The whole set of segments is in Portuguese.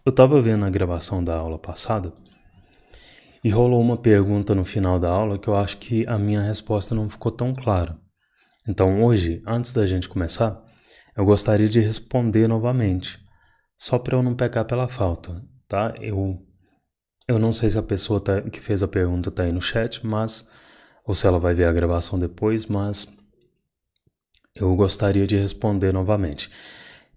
Eu estava vendo a gravação da aula passada e rolou uma pergunta no final da aula que eu acho que a minha resposta não ficou tão clara. Então hoje, antes da gente começar, eu gostaria de responder novamente, só para eu não pecar pela falta, tá? Eu não sei se a pessoa que fez a pergunta está aí no chat, ou se ela vai ver a gravação depois, mas eu gostaria de responder novamente.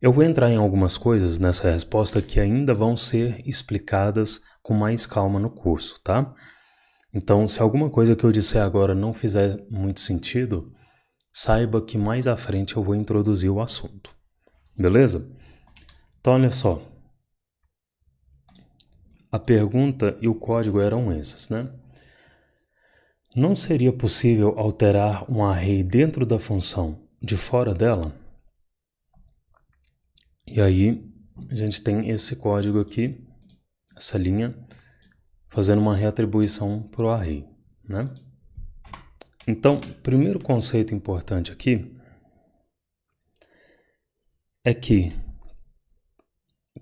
Eu vou entrar em algumas coisas nessa resposta que ainda vão ser explicadas com mais calma no curso, tá? Então, se alguma coisa que eu disser agora não fizer muito sentido, saiba que mais à frente eu vou introduzir o assunto. Beleza? Então, olha só. A pergunta e o código eram esses, né? Não seria possível alterar um array dentro da função de fora dela? E aí, a gente tem esse código aqui, essa linha, fazendo uma reatribuição para o array, né? Então, o primeiro conceito importante aqui é que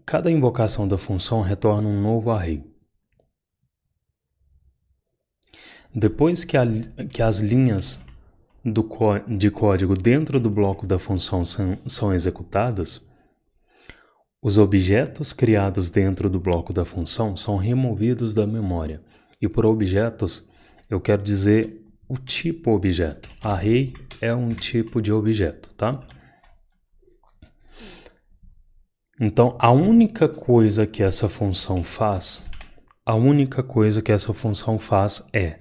cada invocação da função retorna um novo array. Depois que as linhas de código dentro do bloco da função são executadas, os objetos criados dentro do bloco da função são removidos da memória. E por objetos, eu quero dizer o tipo objeto. Array é um tipo de objeto, tá? Então, a única coisa que essa função faz é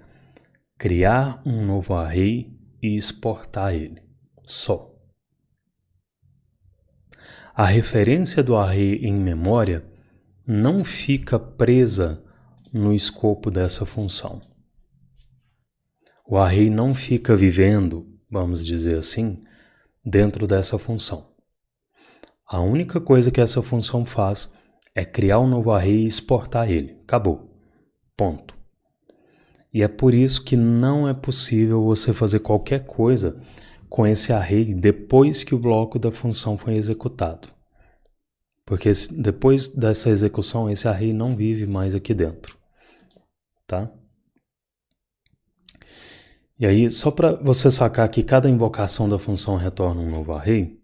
criar um novo array e exportar ele. Só. A referência do array em memória não fica presa no escopo dessa função. O array não fica vivendo, vamos dizer assim, dentro dessa função. A única coisa que essa função faz é criar um novo array e exportar ele. Acabou. Ponto. E é por isso que não é possível você fazer qualquer coisa com esse array depois que o bloco da função foi executado. Porque depois dessa execução, esse array não vive mais aqui dentro. Tá? E aí, só para você sacar que cada invocação da função retorna um novo array,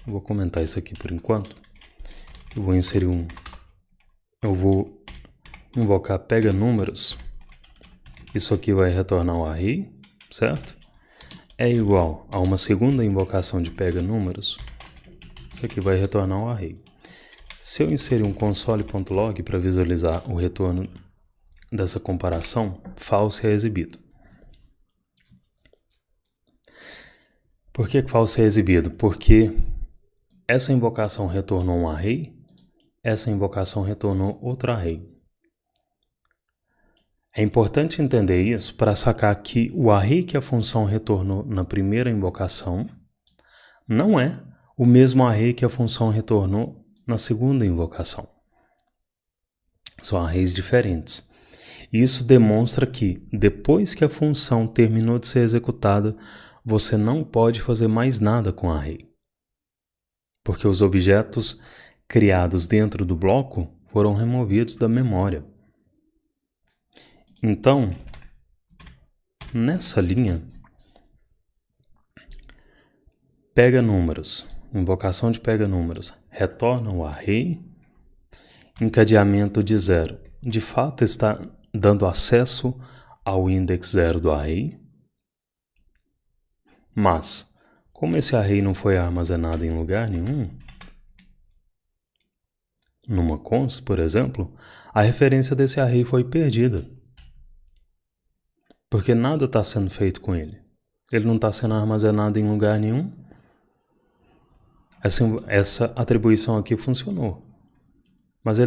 eu vou comentar isso aqui por enquanto. Eu vou invocar pega números. Isso aqui vai retornar um array, certo? É igual a uma segunda invocação de pega números. Isso aqui vai retornar um array. Se eu inserir um console.log para visualizar o retorno dessa comparação, false é exibido. Por que false é exibido? Porque essa invocação retornou um array, essa invocação retornou outro array. É importante entender isso para sacar que o array que a função retornou na primeira invocação não é o mesmo array que a função retornou na segunda invocação. São arrays diferentes. Isso demonstra que, depois que a função terminou de ser executada, você não pode fazer mais nada com o array. Porque os objetos criados dentro do bloco foram removidos da memória. Então, nessa linha, pega números, invocação de pega números, retorna o array, encadeamento de 0. De fato, está dando acesso ao index 0 do array, mas, como esse array não foi armazenado em lugar nenhum, numa const, por exemplo, a referência desse array foi perdida. Porque nada está sendo feito com ele. Ele não está sendo armazenado em lugar nenhum. Essa atribuição aqui funcionou. Mas é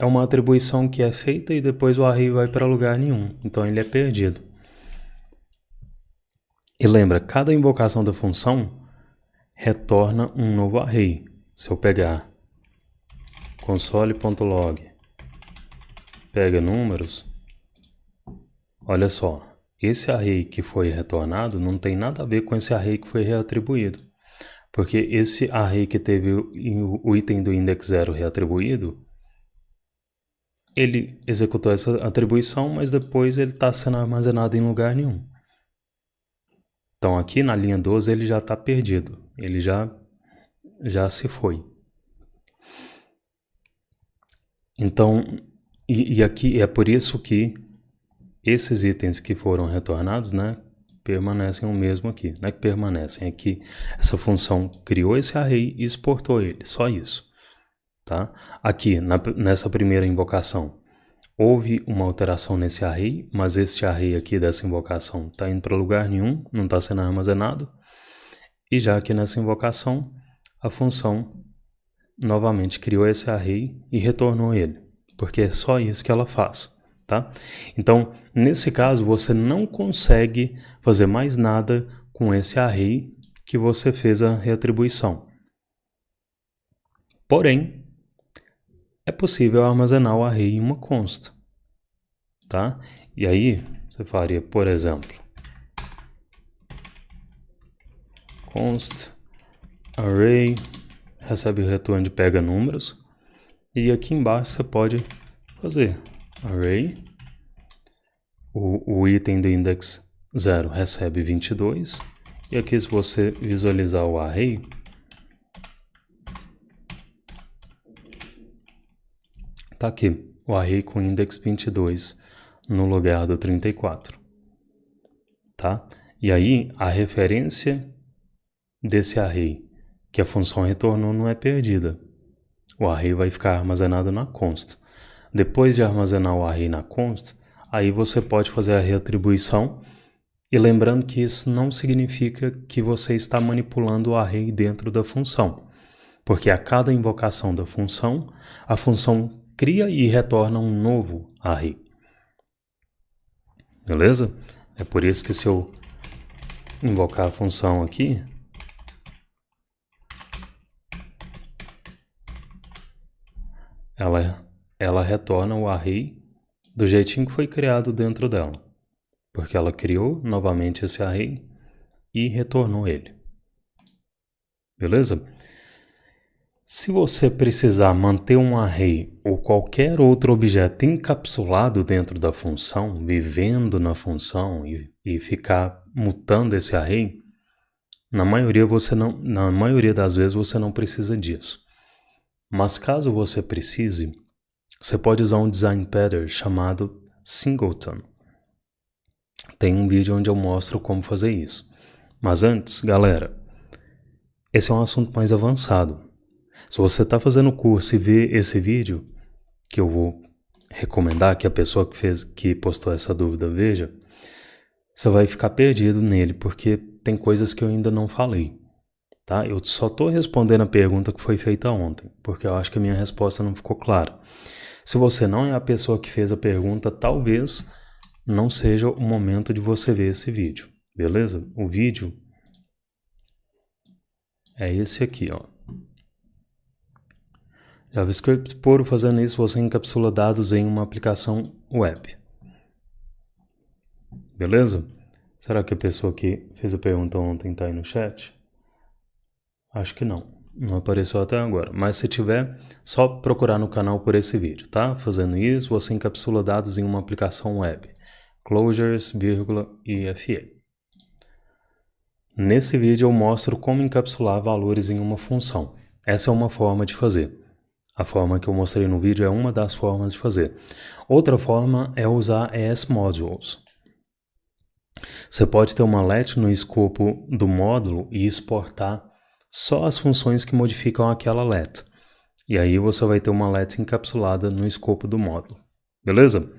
uma atribuição que é feita e depois o array vai para lugar nenhum. Então ele é perdido. E lembra, cada invocação da função retorna um novo array. Se eu pegar console.log, pega números, olha só, esse array que foi retornado não tem nada a ver com esse array que foi reatribuído. Porque esse array que teve o item do index 0 reatribuído, ele executou essa atribuição, mas depois ele está sendo armazenado em lugar nenhum. Então aqui na linha 12 ele já está perdido, ele já se foi. Então, e aqui é por isso que esses itens que foram retornados, né, permanecem o mesmo aqui. Não é que permanecem, é que essa função criou esse array e exportou ele, só isso. Tá? Aqui, nessa primeira invocação, houve uma alteração nesse array, mas esse array aqui dessa invocação está indo para lugar nenhum, não está sendo armazenado. E já aqui nessa invocação, a função novamente criou esse array e retornou ele, porque é só isso que ela faz. Tá? Então, nesse caso, você não consegue fazer mais nada com esse array que você fez a reatribuição. Porém, é possível armazenar o array em uma const. Tá? E aí, você faria, por exemplo, const array, recebe o retorno de pega números, e aqui embaixo você pode fazer array, o item do index 0 recebe 22, e aqui se você visualizar o array, tá aqui, o array com index 22 no lugar do 34, tá? E aí, a referência desse array que a função retornou não é perdida. O array vai ficar armazenado na const. Depois de armazenar o array na const, aí você pode fazer a reatribuição, e lembrando que isso não significa que você está manipulando o array dentro da função, porque a cada invocação da função, a função cria e retorna um novo array. Beleza? É por isso que se eu invocar a função aqui, ela retorna o array do jeitinho que foi criado dentro dela, porque ela criou novamente esse array e retornou ele. Beleza? Se você precisar manter um array ou qualquer outro objeto encapsulado dentro da função, vivendo na função e ficar mutando esse array, na maioria das vezes você não precisa disso. Mas caso você precise, você pode usar um design pattern chamado singleton. Tem um vídeo onde eu mostro como fazer isso. Mas antes, galera, esse é um assunto mais avançado. Se você está fazendo o curso e vê esse vídeo, que eu vou recomendar que a pessoa que postou essa dúvida veja, você vai ficar perdido nele, porque tem coisas que eu ainda não falei. Tá? Eu só estou respondendo a pergunta que foi feita ontem, porque eu acho que a minha resposta não ficou clara. Se você não é a pessoa que fez a pergunta, talvez não seja o momento de você ver esse vídeo, beleza? O vídeo é esse aqui, ó. JavaScript puro, fazendo isso você encapsula dados em uma aplicação web. Beleza? Será que a pessoa que fez a pergunta ontem está aí no chat? Acho que não. Não apareceu até agora. Mas se tiver, só procurar no canal por esse vídeo, tá? Fazendo isso, você encapsula dados em uma aplicação web. Closures, vírgula e FA. Nesse vídeo eu mostro como encapsular valores em uma função. Essa é uma forma de fazer. A forma que eu mostrei no vídeo é uma das formas de fazer. Outra forma é usar ES-Modules. Você pode ter uma let no escopo do módulo e exportar só as funções que modificam aquela let. E aí você vai ter uma let encapsulada no escopo do módulo. Beleza?